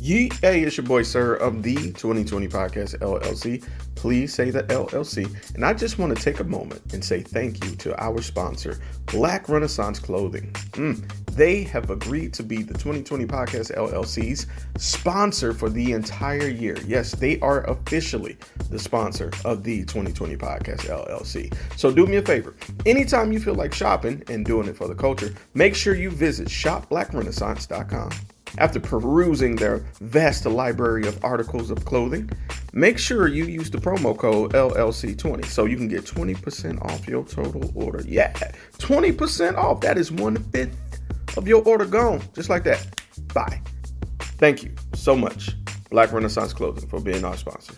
Hey, it's your boy Sirr of the 2020 Podcast LLC. Please say the LLC. And I just want to take a moment and say thank you to our sponsor, Black Renaissance Clothing. They have agreed to be the 2020 Podcast LLC's sponsor for the entire year. Yes, they are officially the sponsor of the 2020 Podcast LLC. So do me a favor. Anytime you feel like shopping and doing it for the culture, make sure you visit shopblackrenaissance.com. After perusing their vast library of articles of clothing, make sure you use the promo code LLC20 so you can get 20% off your total order. Yeah, 20% off. That is 1/5 of your order gone. Just like that. Bye. Thank you so much, Black Renaissance Clothing, for being our sponsor.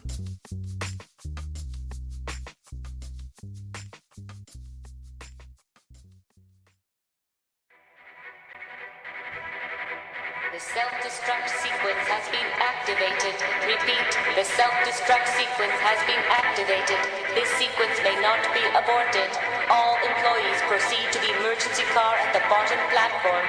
The self-destruct sequence has been activated. Repeat, the self-destruct sequence has been activated. This sequence may not be aborted. All employees proceed to the emergency car at the bottom platform.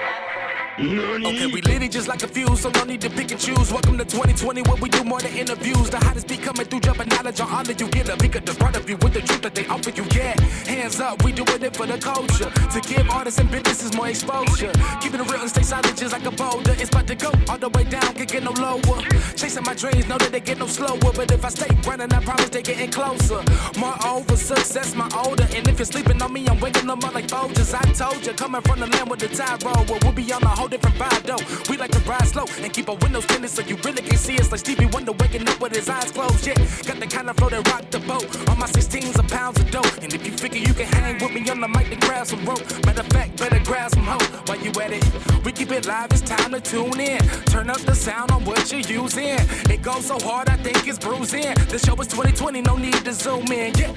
Okay, we lit it just like a fuse, so no need to pick and choose. Welcome to 2020, where we do more than interviews. The hottest beat coming through, jumping knowledge on all of you. Get a peek at the front of you with the truth that they offer you. Yeah, hands up, we doing it for the culture. To give artists and businesses more exposure. Keeping it real and stay silent just like a boulder. It's about to go all the way down, can't get no lower. Chasing my dreams, know that they get no slower. But if I stay running, I promise they getting closer. Moreover, success my older. And if you're sleeping on me, I'm waking them up like Folgers. I told you, coming from the land with the tide roll. Well, we'll be on a whole different vibe though. We like to ride slow and keep our windows tinted so you really can't see us. Like Stevie Wonder waking up with his eyes closed. Yeah, got the kind of flow that rock the boat. On my 16s of pounds of dough. And if you figure you can hang with me on the mic, then grab some rope. Matter of fact, better grab some hope. While you at it, we keep it live. It's time to tune in. Turn up the sound on what you're using. It goes so hard, I think it's bruising. The show is 2020, no need to zoom in. Yeah.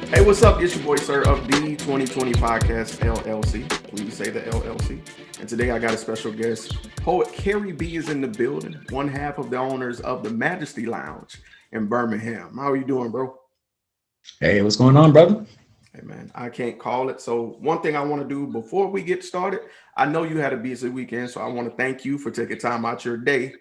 Hey, what's up? It's your boy Sirr of the 2020 Podcast LLC. Please say the LLC. And today I got a special guest. Poet Kerry B is in the building. One half of the owners of the Majesty Lounge in Birmingham. How are you doing, bro? Hey, what's going on, brother? Hey, man, I can't call it. So one thing I want to do before we get started, I know you had a busy weekend, so I want to thank you for taking time out your day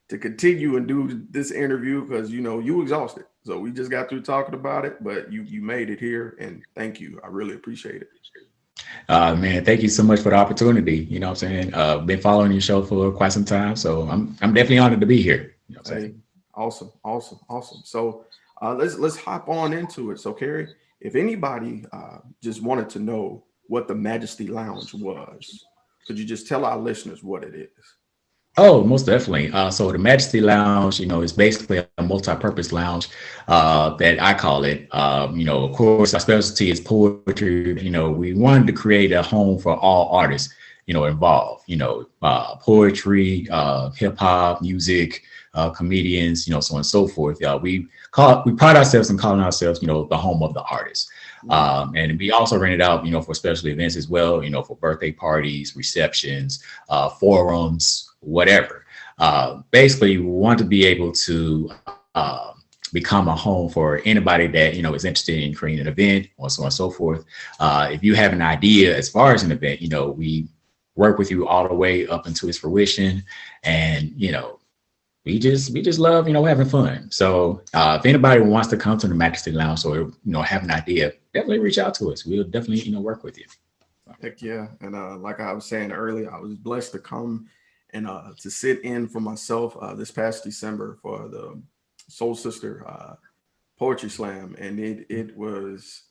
to continue and do this interview because, you know, you exhausted. So we just got through talking about it, but you made it here, and thank you. I really appreciate it. Man, thank you so much for the opportunity. You know what I'm saying? Been following your show for quite some time, so I'm definitely honored to be here. You know what I'm saying? Awesome. So let's hop on into it. So Kerry, if anybody just wanted to know what the Majesty Lounge was, could you just tell our listeners what it is? Oh, most definitely. So the Majesty Lounge, you know, is basically a multi-purpose lounge that I call it. You know, of course, our specialty is poetry. You know, we wanted to create a home for all artists, you know, involved, you know, poetry, hip hop, music, comedians, you know, so on and so forth. We pride ourselves in calling ourselves, you know, the home of the artists. And we also rent it out, you know, for special events as well, you know, for birthday parties, receptions, forums, whatever. Basically, we want to be able to become a home for anybody that, you know, is interested in creating an event or so on and so forth. If you have an idea as far as an event, you know, we work with you all the way up into its fruition. And, you know, we just love, you know, having fun. So if anybody wants to come to the Majesty Lounge or, you know, have an idea, definitely reach out to us. We'll definitely, you know, work with you. Heck yeah. And like I was saying earlier, I was blessed to come and to sit in for myself this past December for the Soul Sister Poetry Slam. And it was,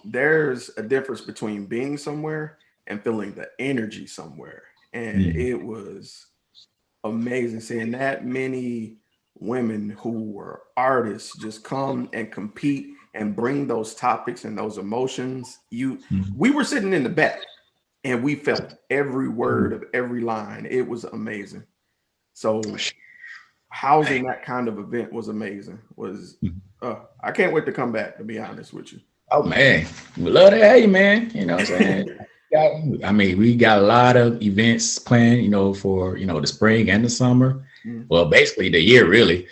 there's a difference between being somewhere and feeling the energy somewhere. And it was amazing seeing that many women who were artists just come and compete and bring those topics and those emotions. We were sitting in the back and we felt every word of every line. It was amazing. So housing that kind of event was amazing. I can't wait to come back, to be honest with you. Oh man, we love to have you, man. You know what I'm saying? I mean, we got a lot of events planned, you know, for, you know, the spring and the summer. Well, basically the year, really.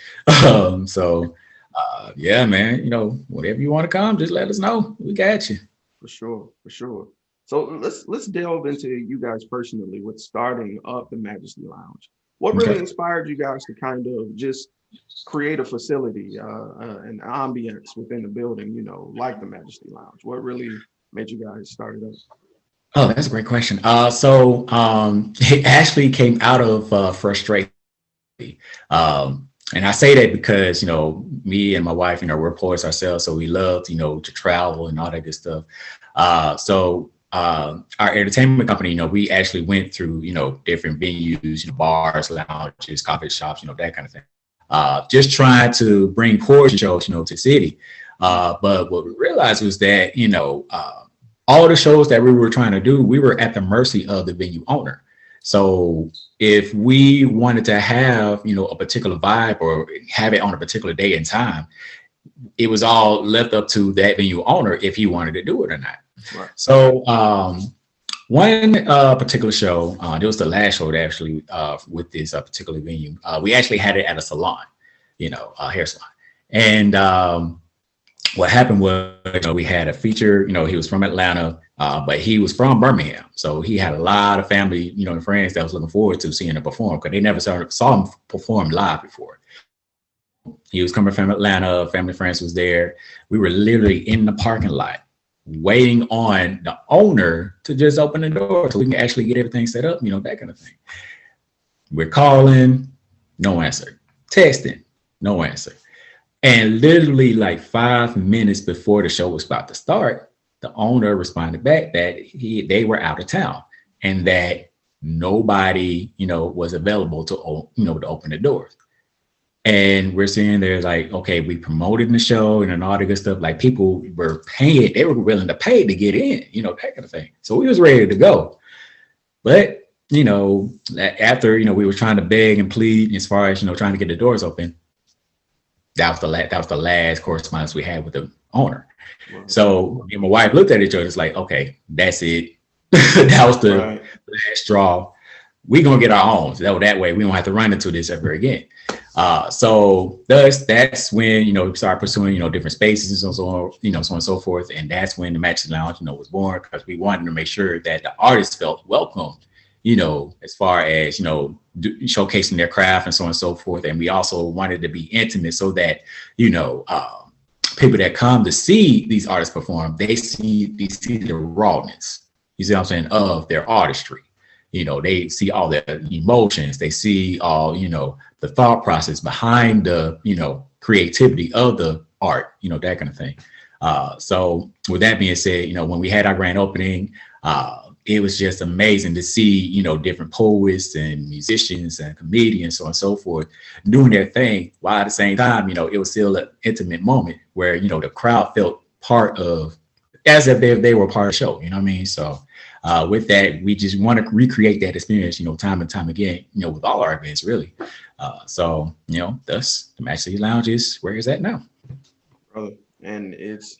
Yeah, man, you know, whatever you want to come, just let us know. We got you. For sure. So let's delve into you guys personally with starting up the Majesty Lounge. What really inspired you guys to kind of just create a facility, an ambience within the building, you know, like the Majesty Lounge? What really made you guys start it up? Oh, that's a great question. It actually came out of frustration. And I say that because, you know, me and my wife, you know, we're poets ourselves, so we love, you know, to travel and all that good stuff. Our entertainment company, you know, we actually went through, you know, different venues, you know, bars, lounges, coffee shops, you know, that kind of thing. Just trying to bring poetry shows, you know, to the city. But what we realized was that, you know, all the shows that we were trying to do, we were at the mercy of the venue owner. So if we wanted to have, you know, a particular vibe or have it on a particular day and time, it was all left up to that venue owner if he wanted to do it or not. Right. So one particular show, it was the last show actually with this particular venue. We actually had it at a salon, you know, a hair salon. And what happened was, you know, we had a feature, you know, he was from Atlanta, but he was from Birmingham. So he had a lot of family, you know, and friends that was looking forward to seeing him perform because they never saw him perform live before. He was coming from Atlanta, family friends was there. We were literally in the parking lot waiting on the owner to just open the door so we can actually get everything set up, you know, that kind of thing. We're calling, no answer. Texting, no answer. And literally like 5 minutes before the show was about to start, the owner responded back that they were out of town and that nobody, you know, was available to, you know, to open the doors. And we're seeing there's like, okay, we promoted the show and all the good stuff. Like people were paying, they were willing to pay to get in, you know, that kind of thing. So we was ready to go. But, you know, after, you know, we were trying to beg and plead as far as, you know, trying to get the doors open. That was the last correspondence we had with the owner. Wow. So me and my wife looked at each other. It's like, okay, that's it. That was the last straw. We're going to get our own. So that way we don't have to run into this ever again. So that's when, you know, we started pursuing, you know, different spaces and so on, you know, so on and so forth. And that's when the Majesty Lounge, you know, was born because we wanted to make sure that the artists felt welcome, you know, as far as, you know, showcasing their craft and so on and so forth. And we also wanted to be intimate so that, you know, people that come to see these artists perform, they see the rawness, you see what I'm saying, of their artistry. You know, they see all the emotions, they see all, you know, the thought process behind the, you know, creativity of the art, you know, that kind of thing. So with that being said, you know, when we had our grand opening, it was just amazing to see, you know, different poets and musicians and comedians, so on and so forth, doing their thing, while at the same time, you know, it was still an intimate moment where, you know, the crowd felt part of, as if they were part of the show, you know what I mean? So with that, we just want to recreate that experience, you know, time and time again, you know, with all our events, really. So, you know, thus the Majesty Lounge is where it's at now. Brother, and it's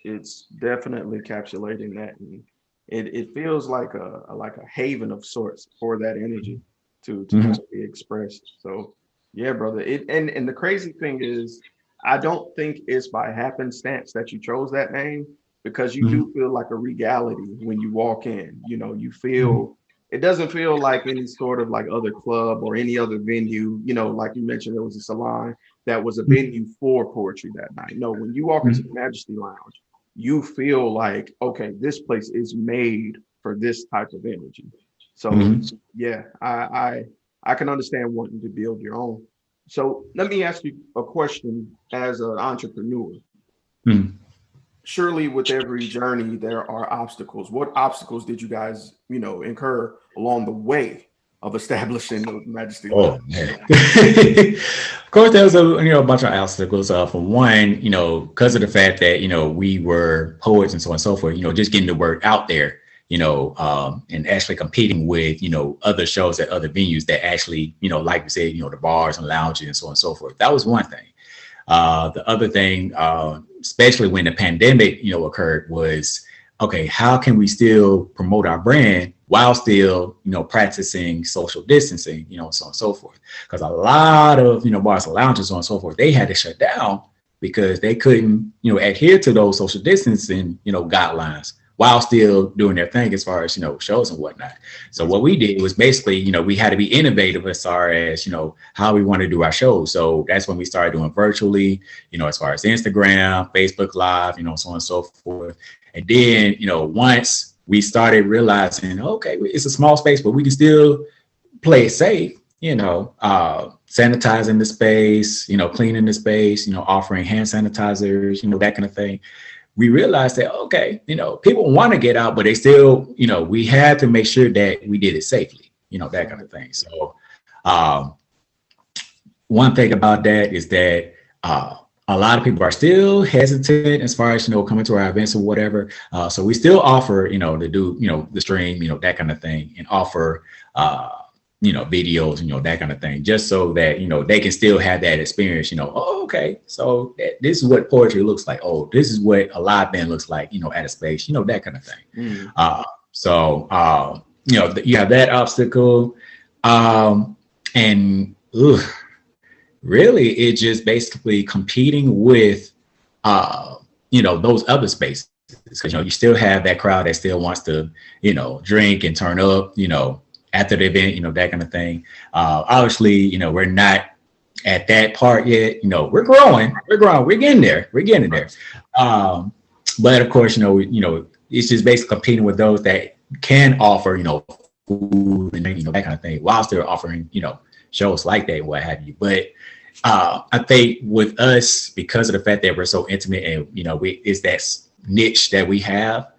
definitely encapsulating that. And it feels like a haven of sorts for that energy to be expressed. So yeah, brother. And the crazy thing is, I don't think it's by happenstance that you chose that name, because you do feel like a regality when you walk in. You know, you feel it doesn't feel like any sort of like other club or any other venue. You know, like you mentioned, there was a salon that was a venue for poetry that night. No, when you walk into the Majesty Lounge, you feel like, okay, this place is made for this type of energy. So yeah, I can understand wanting to build your own. So let me ask you a question as an entrepreneur. Surely with every journey, there are obstacles. What obstacles did you guys, you know, incur along the way of establishing the Majesty Lounge? Of course, there was a bunch of obstacles. For one, you know, because of the fact that, you know, we were poets and so on and so forth, you know, just getting the word out there, you know, and actually competing with, you know, other shows at other venues that actually, you know, like we said, you know, the bars and lounges and so on and so forth. That was one thing. The other thing, especially when the pandemic, you know, occurred, was, okay, how can we still promote our brand while still, you know, practicing social distancing, you know, so on and so forth? Because a lot of, you know, bars and lounges, so on and so forth, they had to shut down because they couldn't, you know, adhere to those social distancing, you know, guidelines while still doing their thing as far as, shows and whatnot. So what we did was basically, we had to be innovative as far as, how we want to do our shows. So that's when we started doing virtually, as far as Instagram, Facebook Live, so on and so forth. And then, once we started realizing, okay, it's a small space, but we can still play it safe, sanitizing the space, cleaning the space, offering hand sanitizers, that kind of thing. We realized that, okay, people want to get out, but they still, we had to make sure that we did it safely, that kind of thing. So one thing about that is that a lot of people are still hesitant as far as, coming to our events or whatever. So we still offer, to do, the stream, that kind of thing, and offer, videos, that kind of thing, just so that, they can still have that experience, oh, okay, so this is what poetry looks like. Oh, this is what a live band looks like, at a space, that kind of thing. You have that obstacle. And really, it's just basically competing with, those other spaces. Because, you still have that crowd that still wants to, drink and turn up, after the event, that kind of thing. Obviously, we're not at that part yet. We're growing, we're getting there. But of course, it's just basically competing with those that can offer, food and, that kind of thing, while still offering, shows like that, what have you. But I think with us, because of the fact that we're so intimate and, it's that niche that we have,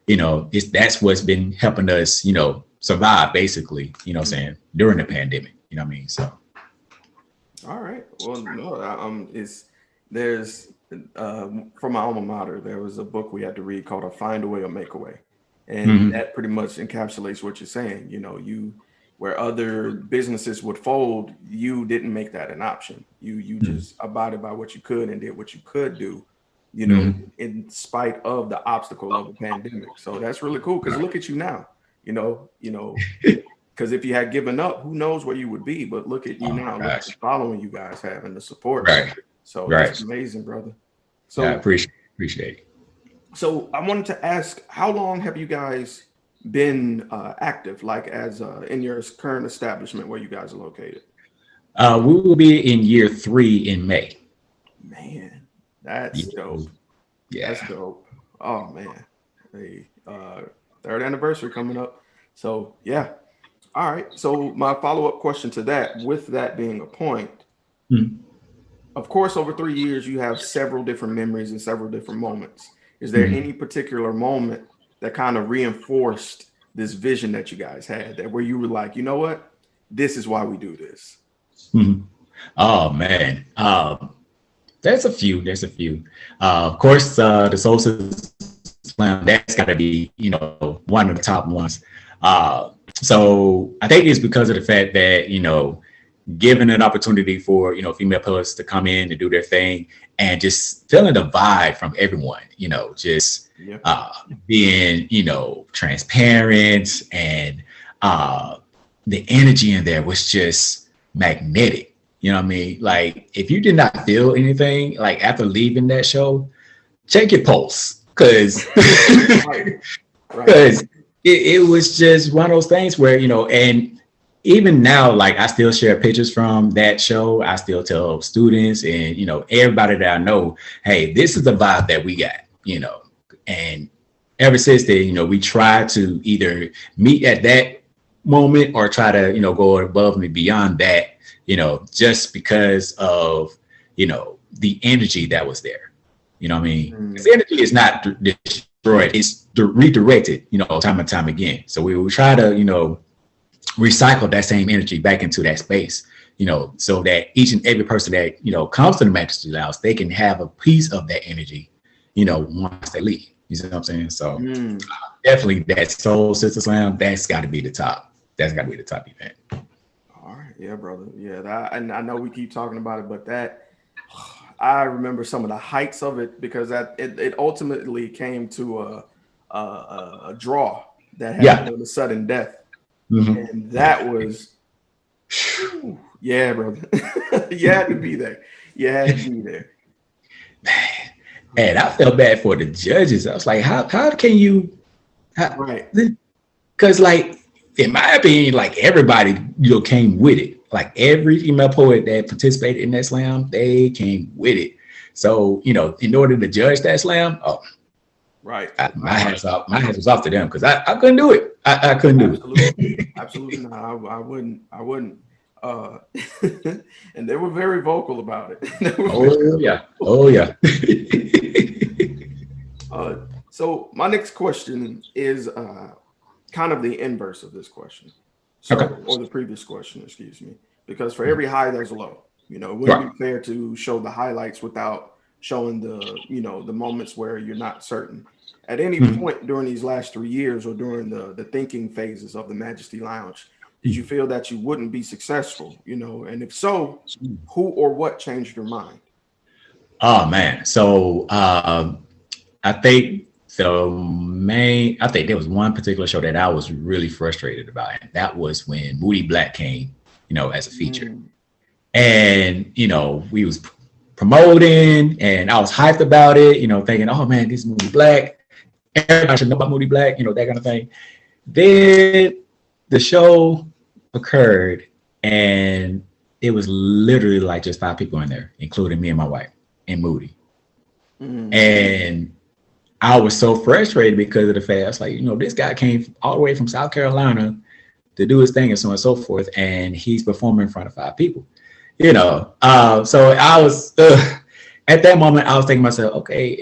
that's what's been helping us, survive, basically, saying, during the pandemic, so. All right. Well, no, there's from my alma mater, there was a book we had to read called A Find a Way or Make a Way. And that pretty much encapsulates what you're saying. Where other businesses would fold, you didn't make that an option. You just abided by what you could and did what you could do, in spite of the obstacle of the pandemic. So that's really cool, because look at you now. Because if you had given up, who knows where you would be? But look at you now, look at the following you guys have and the support. Right. So that's amazing, brother. So I appreciate it. So I wanted to ask, how long have you guys been active, like as in your current establishment where you guys are located? We will be in year 3 in May. Man, that's dope. Yeah, that's dope. Oh man, the 3rd anniversary coming up. So yeah. All right. So my follow-up question to that, with that being a point, of course, over 3 years, you have several different memories and several different moments. Is there any particular moment that kind of reinforced this vision that you guys had, that where you were like, you know what, this is why we do this? Oh man, there's a few. Of course, the Soul Sisters Slam, that's got to be, one of the top ones. So I think it's because of the fact that, given an opportunity for, female poets to come in and do their thing, and just feeling the vibe from everyone, just being, transparent, and the energy in there was just magnetic. You know what I mean? Like, if you did not feel anything, like after leaving that show, check your pulse, because it was just one of those things where, and even now, like, I still share pictures from that show. I still tell students and, everybody that I know, hey, this is the vibe that we got, and ever since then, we try to either meet at that moment or try to, go above and beyond that, just because of, the energy that was there. You know what I mean? The energy is not destroyed, it's redirected, time and time again. So we will try to, recycle that same energy back into that space, so that each and every person that, comes to the Majesty Lounge, they can have a piece of that energy, once they leave. You see what I'm saying? So definitely that Soul Sister Slam, that's got to be the top. That's got to be the top event. All right. Yeah, brother. Yeah. And I know we keep talking about it, but I remember some of the heights of it, because it ultimately came to a draw that happened with a sudden death. And that was, yeah, brother. You had to be there. Man, I felt bad for the judges. I was like, how can you Right. Because, like, in my opinion, like everybody, came with it. Like every female poet that participated in that slam, they came with it. So, in order to judge that slam, Right. My hands was off to them because I couldn't do it. I couldn't do it. Absolutely not. I wouldn't. And they were very vocal about it. Oh yeah. So my next question is kind of the inverse of this question. So, or the previous question, excuse me. Because for every high, there's a low. It wouldn't be fair to show the highlights without showing the, the moments where you're not certain. At any point during these last 3 years or during the thinking phases of the Majesty Lounge, did you feel that you wouldn't be successful? And if so, who or what changed your mind? Oh man. So I think there was one particular show that I was really frustrated about, and that was when Moody Black came, as a feature. And we was promoting and I was hyped about it, thinking, oh man, this is Moody Black. Everybody should know about Moody Black, that kind of thing. Then the show occurred and it was literally like just 5 people in there, including me and my wife and Moody. And I was so frustrated because of the fact, I was like, this guy came all the way from South Carolina to do his thing and so on and so forth. And he's performing in front of 5 people, so I was, at that moment, I was thinking to myself, okay,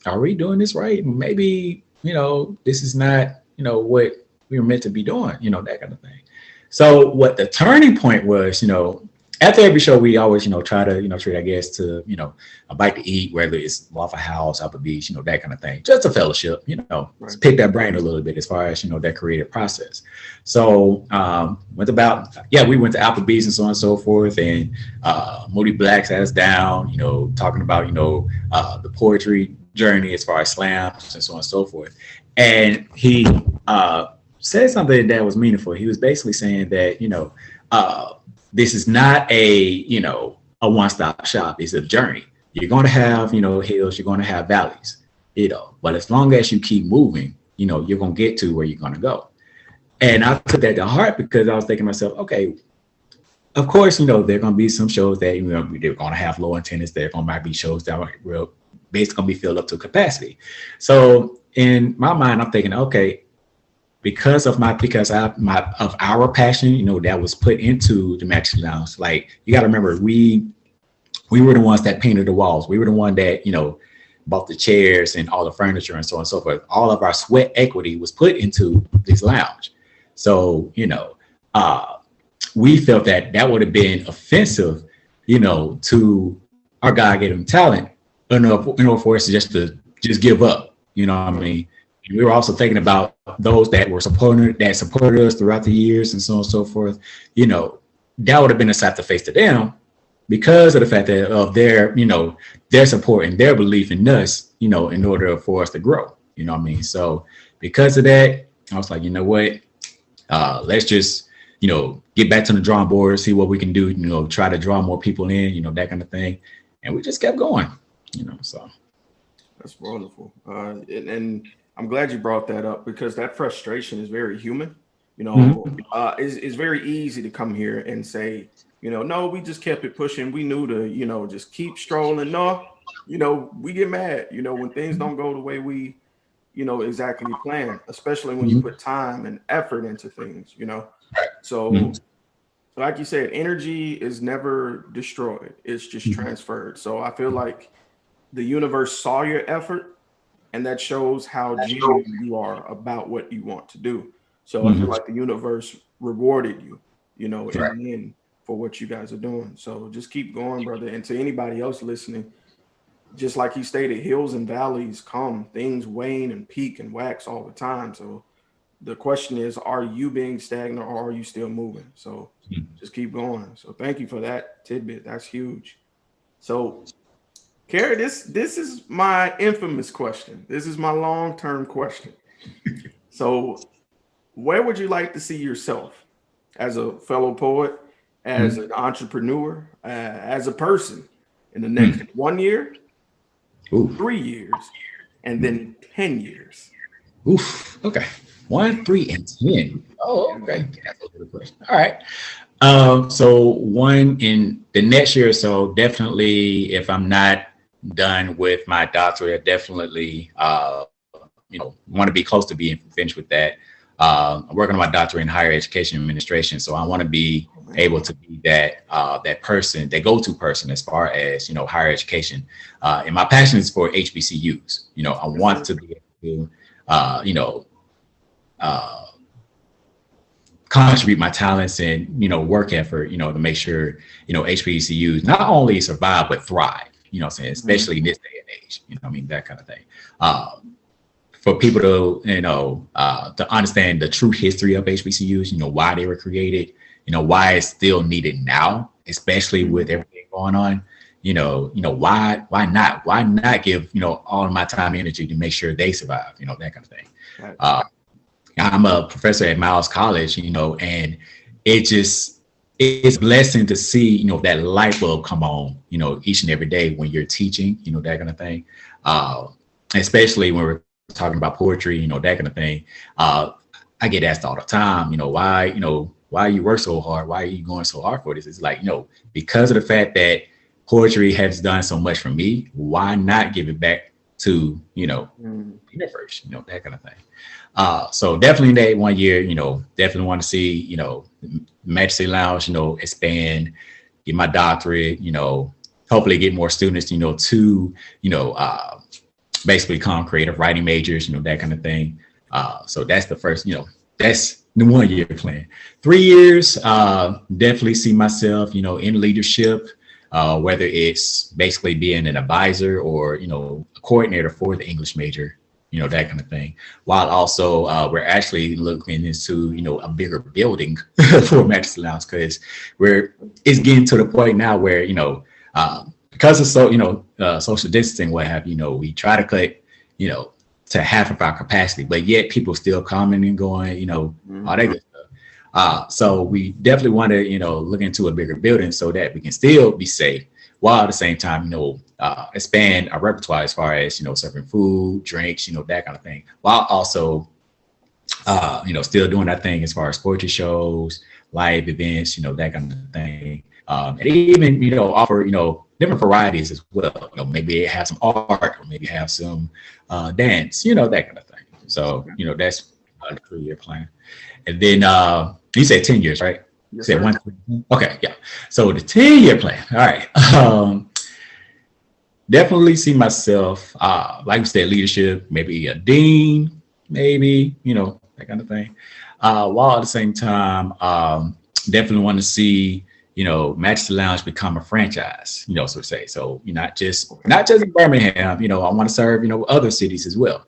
are we doing this right? Maybe, this is not, what we were meant to be doing, that kind of thing. So what the turning point was, after every show, we always, try to, treat our guests to, a bite to eat, whether it's Waffle House, Applebee's, that kind of thing. Just a fellowship, right. Pick their brain a little bit as far as, their creative process. So we went to Applebee's and so on and so forth. And Moody Black sat us down, talking about, the poetry journey as far as slams and so on and so forth. And he said something that was meaningful. He was basically saying that, this is not a one-stop shop. It's a journey. You're going to have, hills, you're going to have valleys, but as long as you keep moving, you're going to get to where you're going to go. And I took that to heart because I was thinking to myself, okay, of course, there are going to be some shows that, they're going to have low attendance. There might be shows that are basically going to be filled up to capacity. So in my mind, I'm thinking, okay, because of our passion, that was put into the Majesty Lounge. Like, you got to remember, we were the ones that painted the walls. We were the one that, bought the chairs and all the furniture and so on and so forth. All of our sweat equity was put into this lounge. So, we felt that would have been offensive, to our God-given talent, in order for us to just give up. You know what I mean? We were also thinking about those that supported us throughout the years and so on and so forth. That would have been a slap to face to them because of the fact of their support and their belief in us, in order for us to grow. You know what I mean? So because of that, I was like, you know what? Let's just, get back to the drawing board, see what we can do, try to draw more people in, that kind of thing. And we just kept going, so. That's wonderful. And I'm glad you brought that up because that frustration is very human. It's very easy to come here and say, no, we just kept it pushing. We knew to, just keep strolling. No, we get mad, when things don't go the way we, exactly plan, especially when you put time and effort into things, So like you said, energy is never destroyed. It's just transferred. So I feel like the universe saw your effort, and that shows how genuine you are about what you want to do. So I feel like the universe rewarded you, in the end for what you guys are doing. So just keep going, brother. And to anybody else listening, just like he stated, hills and valleys come, things wane and peak and wax all the time. So the question is, are you being stagnant or are you still moving? So just keep going. So thank you for that tidbit. That's huge. So Kerry, this is my infamous question. This is my long-term question. So where would you like to see yourself as a fellow poet, as an entrepreneur, as a person in the next 1 year, 3 years, and then 10 years? Oof. Okay. 1, 3, and 10. Oh, okay. That's a good question. All right. So one in the next year or so, definitely, if I'm not done with my doctorate, definitely, want to be close to being finished with that. I'm working on my doctorate in higher education administration, so I want to be able to be that person, that go-to person as far as higher education. And my passion is for HBCUs. I want to be able to, contribute my talents and work effort, to make sure HBCUs not only survive but thrive. Especially in this day and age. That kind of thing. For people to understand the true history of HBCUs, why they were created, why it's still needed now, especially with everything going on. Why not give all of my time and energy to make sure they survive, that kind of thing. Right. I'm a professor at Miles College, and it's a blessing to see, that light bulb come on, each and every day when you're teaching, that kind of thing. Especially when we're talking about poetry, that kind of thing. I get asked all the time, why you work so hard? Why are you going so hard for this? It's like, because of the fact that poetry has done so much for me, why not give it back to, the universe, that kind of thing. So definitely that 1 year, definitely want to see, Majesty Lounge, expand, get my doctorate, hopefully get more students, to, basically become creative writing majors, that kind of thing. So that's the first, that's the 1 year plan. 3 years, definitely see myself, in leadership, whether it's basically being an advisor or, a coordinator for the English major, that kind of thing. While also we're actually looking into, a bigger building for Majesty Lounge, because it's getting to the point now where, because of social distancing, what have you, we try to cut, to half of our capacity, but yet people still coming and going, all that good stuff. So we definitely want to, look into a bigger building so that we can still be safe, while at the same time, expand our repertoire as far as, serving food, drinks, that kind of thing, while also, still doing that thing as far as poetry shows, live events, that kind of thing. And even, offer, different varieties as well. Maybe have some art, or maybe have some dance, that kind of thing. So, that's a 3 year plan. And then you said 10 years, right? You said 1. Okay, yeah. So the 10-year plan. All right. Definitely see myself, like we said, leadership, maybe a dean, maybe, that kind of thing. While at the same time, definitely want to see, Majesty Lounge become a franchise, so to say. So not just in Birmingham, I want to serve, other cities as well.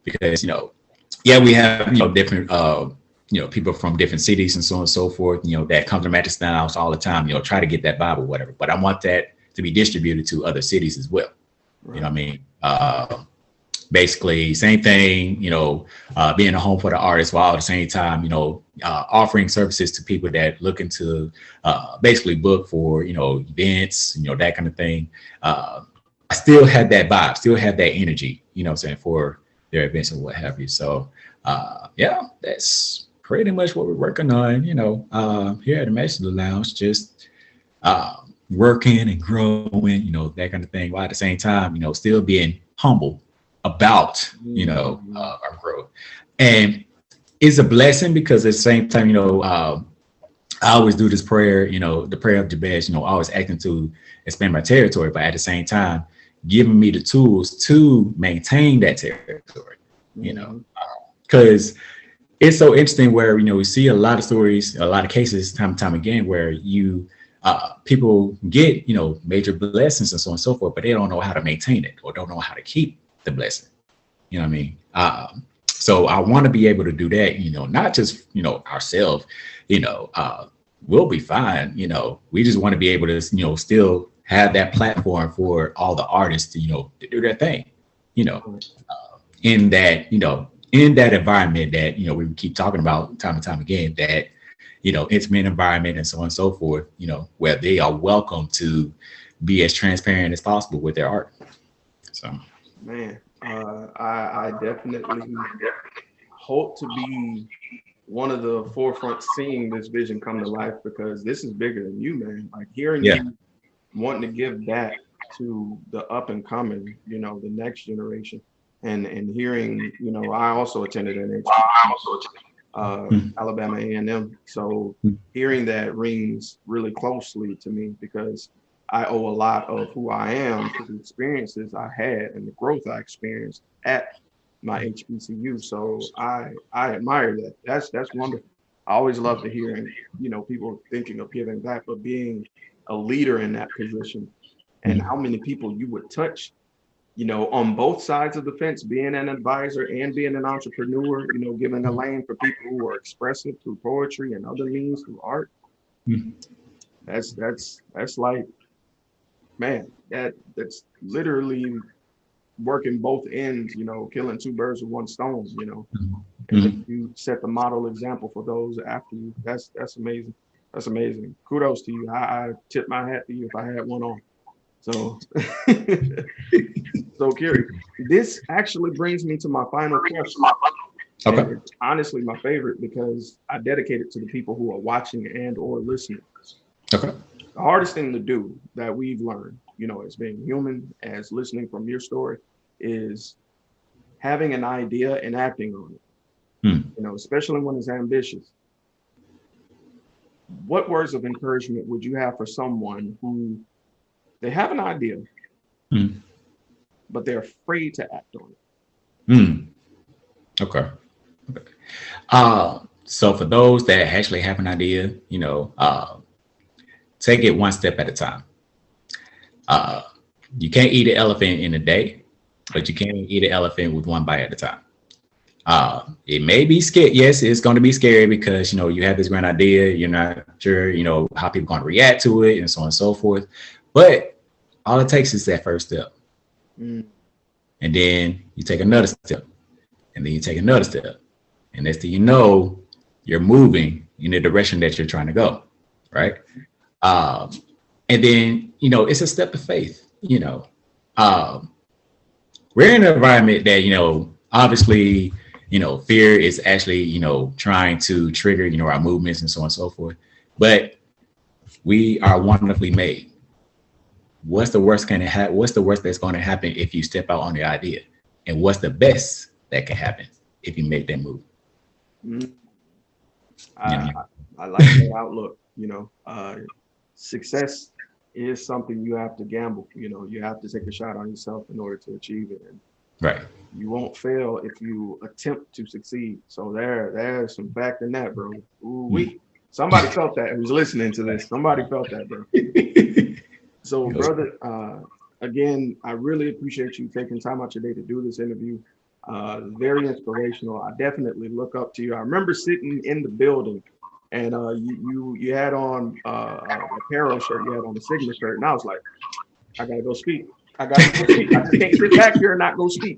Because, we have, different, people from different cities and so on and so forth, that come to Majesty Lounge all the time, try to get that vibe or whatever. But I want that to be distributed to other cities as well. Right. Basically same thing, being a home for the artists, while at the same time, offering services to people that looking to basically book for, events, that kind of thing. I still have that vibe, still have that energy, for their events and what have you. So that's pretty much what we're working on, here at the Majesty Lounge, just working and growing, that kind of thing, while at the same time, still being humble about, our growth. And it's a blessing because at the same time, I always do this prayer, the prayer of Jabez, always acting to expand my territory, but at the same time, giving me the tools to maintain that territory, because it's so interesting where, we see a lot of stories, a lot of cases time and time again where people get, major blessings and so on and so forth, but they don't know how to maintain it or don't know how to keep the blessing. So I want to be able to do that, not just, ourselves, we'll be fine. We just want to be able to, still have that platform for all the artists to, to do their thing, in that environment that, we keep talking about time and time again, that, intimate environment and so on and so forth, where they are welcome to be as transparent as possible with their art. So, man, I definitely hope to be one of the forefront seeing this vision come to life, because this is bigger than you, man. Like hearing Yeah. you wanting to give back to the up and coming, the next generation, and hearing, I also attended an Alabama A&M, so hearing that rings really closely to me, because I owe a lot of who I am to the experiences I had and the growth I experienced at my HBCU. So I admire that. That's wonderful. I always love to hear, people thinking of giving back, but being a leader in that position, and how many people you would touch, on both sides of the fence, being an advisor and being an entrepreneur, giving a lane for people who are expressive through poetry and other means through art. That's like, man, that's literally working both ends, killing two birds with one stone, and you set the model example for those after you. That's amazing. That's amazing. Kudos to you. I tip my hat to you if I had one on. So, so Kerry, this actually brings me to my final question. Okay. And it's honestly my favorite, because I dedicate it to the people who are watching and or listening. Okay. The hardest thing to do that we've learned, as being human, as listening from your story, is having an idea and acting on it. Especially when it's ambitious. What words of encouragement would you have for someone who they have an idea, but they're afraid to act on it? Okay. So for those that actually have an idea, take it one step at a time. You can't eat an elephant in a day, but you can eat an elephant with one bite at a time. It may be scary. Yes, it's going to be scary, because, you have this grand idea. You're not sure, how people are going to react to it, and so on and so forth. But all it takes is that first step. And then you take another step, and then you take another step. And next thing you know, you're moving in the direction that you're trying to go. Right. And then, it's a step of faith. We're in an environment that, obviously, fear is actually, trying to trigger, our movements and so on and so forth. But we are wonderfully made. What's the worst what's the worst that's going to happen if you step out on the idea? And what's the best that can happen if you make that move? I like that outlook. Success is something you have to gamble. You have to take a shot on yourself in order to achieve it. And right. You won't fail if you attempt to succeed. So there's some fact in that, bro. Somebody felt that who's listening to this. Somebody felt that, bro. So, brother, again, I really appreciate you taking time out your day to do this interview. Very inspirational. I definitely look up to you. I remember sitting in the building, and you had on a apparel shirt. You had on a Sigma shirt, and I was like, I gotta go speak. I just can't sit back here and not go speak.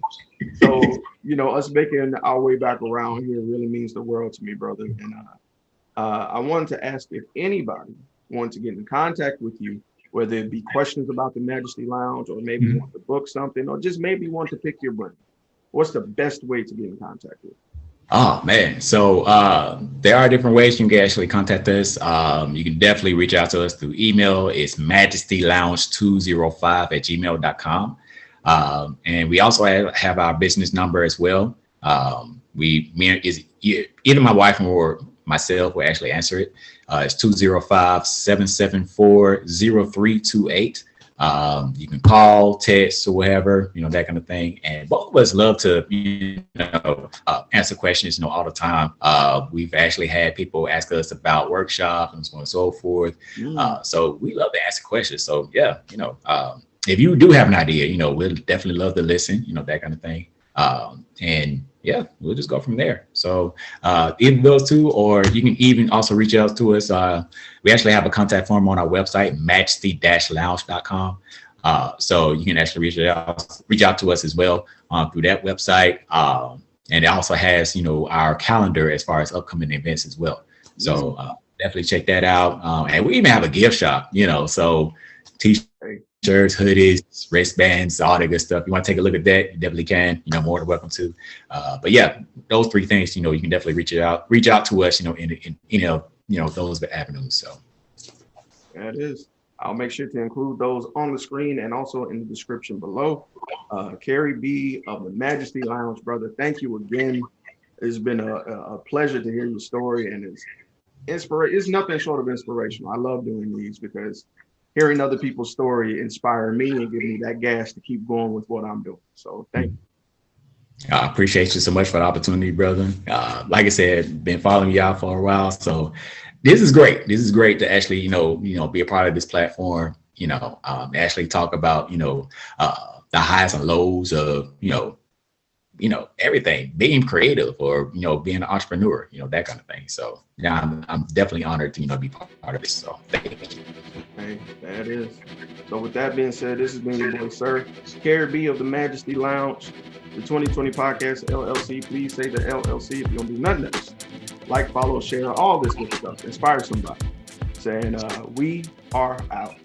So, us making our way back around here really means the world to me, brother. And I wanted to ask if anybody wanted to get in contact with you, whether it be questions about the Majesty Lounge, or maybe want to book something, or just maybe want to pick your brain. What's the best way to get in contact with? Oh, man. So there are different ways you can actually contact us. You can definitely reach out to us through email. It's majestylounge205@gmail.com. And we also have our business number as well. Either my wife or myself will actually answer it. It's 205-774-0328. You can call, text, or whatever, that kind of thing. And both of us love to, answer questions, all the time. We've actually had people ask us about workshops and so on and so forth. So we love to answer questions. So yeah, if you do have an idea, we'll definitely love to listen, that kind of thing. And yeah, we'll just go from there. So either those two, or you can even also reach out to us. We actually have a contact form on our website, majesty-lounge.com. So you can actually reach out to us as well through that website. And it also has, our calendar as far as upcoming events as well. So definitely check that out. And we even have a gift shop, so t-shirts, hoodies, wristbands, all that good stuff. You want to take a look at that, you definitely can. More than welcome to. But yeah, those three things. You can definitely reach out to us. In those avenues. So that is. I'll make sure to include those on the screen and also in the description below. Kerry B of the Majesty Lounge, brother. Thank you again. It's been a pleasure to hear your story, and it's nothing short of inspirational. I love doing these because hearing other people's story inspire me and give me that gas to keep going with what I'm doing. So thank you. I appreciate you so much for the opportunity, brother. Like I said, been following y'all for a while, so this is great. This is great to actually, be a part of this platform. Actually talk about, the highs and lows of, everything, being creative or, being an entrepreneur, that kind of thing. So yeah, I'm definitely honored to, be part of this. So thank you. Hey, that is. So with that being said, this has been your boy, Sirr. Kerry B of the Majesty Lounge, the 2020 Podcast LLC. Please say the LLC if you don't do nothing else. Like, follow, share, all this good stuff. Inspire somebody. Saying we are out.